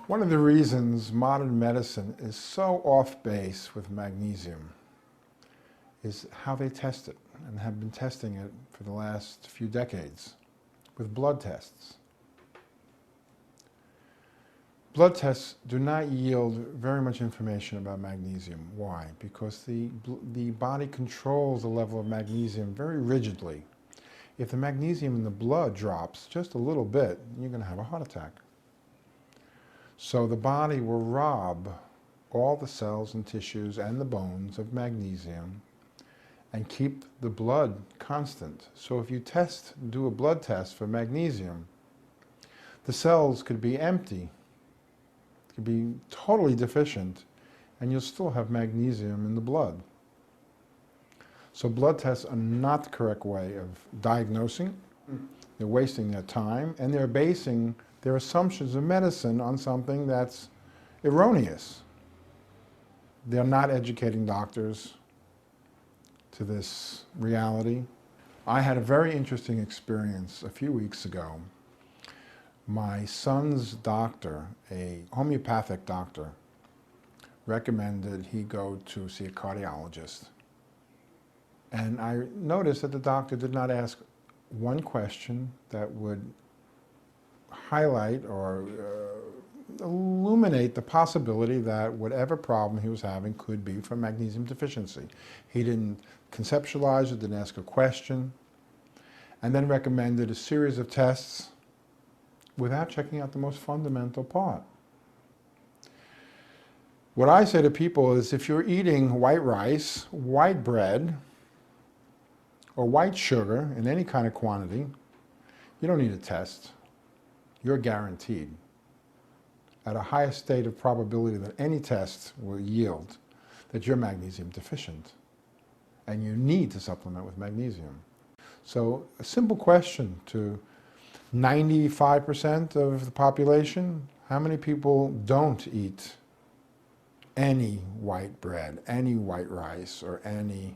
One of the reasons modern medicine is so off base with magnesium is how they test it, and have been testing it for the last few decades with blood tests. Blood tests do not yield very much information about magnesium. Why? Because the body controls the level of magnesium very rigidly. If the magnesium in the blood drops just a little bit, you're going to have a heart attack. So the body will rob all the cells and tissues and the bones of magnesium and keep the blood constant. So if you do a blood test for magnesium, the cells could be empty, could be totally deficient, and you'll still have magnesium in the blood. So blood tests are not the correct way of diagnosing. They're wasting their time, and they're basing their assumptions of medicine on something that's erroneous. They're not educating doctors to this reality. I had a very interesting experience a few weeks ago. My son's doctor, a homeopathic doctor, recommended he go to see a cardiologist. And I noticed that the doctor did not ask one question that would highlight or illuminate the possibility that whatever problem he was having could be from magnesium deficiency. He didn't conceptualize it, didn't ask a question, and then recommended a series of tests without checking out the most fundamental part. What I say to people is, if you're eating white rice, white bread, or white sugar in any kind of quantity, you don't need a test. You're guaranteed, at a higher state of probability than any test will yield, that you're magnesium deficient. And you need to supplement with magnesium. So a simple question to 95% of the population: how many people don't eat any white bread, any white rice, or any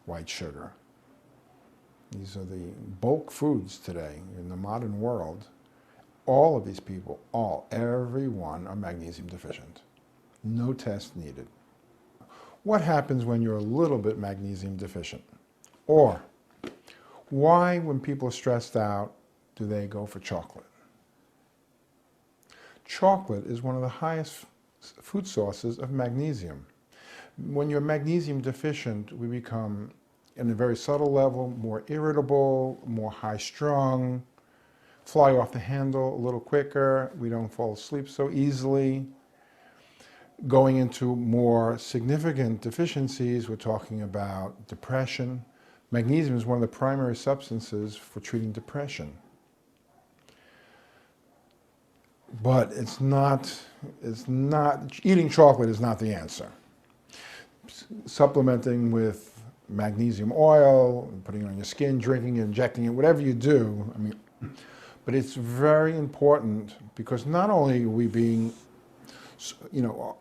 white sugar? These are the bulk foods today in the modern world. All of these people, everyone, are magnesium deficient. No test needed. What happens when you're a little bit magnesium deficient? Or, why, when people are stressed out, do they go for chocolate? Chocolate is one of the highest food sources of magnesium. When you're magnesium deficient, we become, in a very subtle level, more irritable, more high-strung, fly off the handle a little quicker, we don't fall asleep so easily. Going into more significant deficiencies, we're talking about depression. Magnesium is one of the primary substances for treating depression. But eating chocolate is not the answer. Supplementing with magnesium oil, putting it on your skin, drinking it, injecting it, whatever you do, but it's very important, because not only are we being,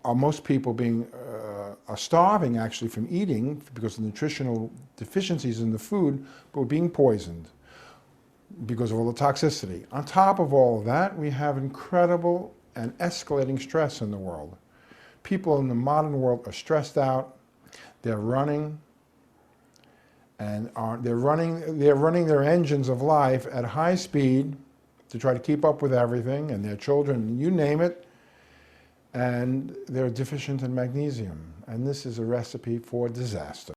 are most people are starving actually from eating because of nutritional deficiencies in the food, but we're being poisoned because of all the toxicity. On top of all of that, we have incredible and escalating stress in the world. People in the modern world are stressed out, they're running, and they're running their engines of life at high speed to try to keep up with everything, and their children, you name it, and they're deficient in magnesium. And this is a recipe for disaster.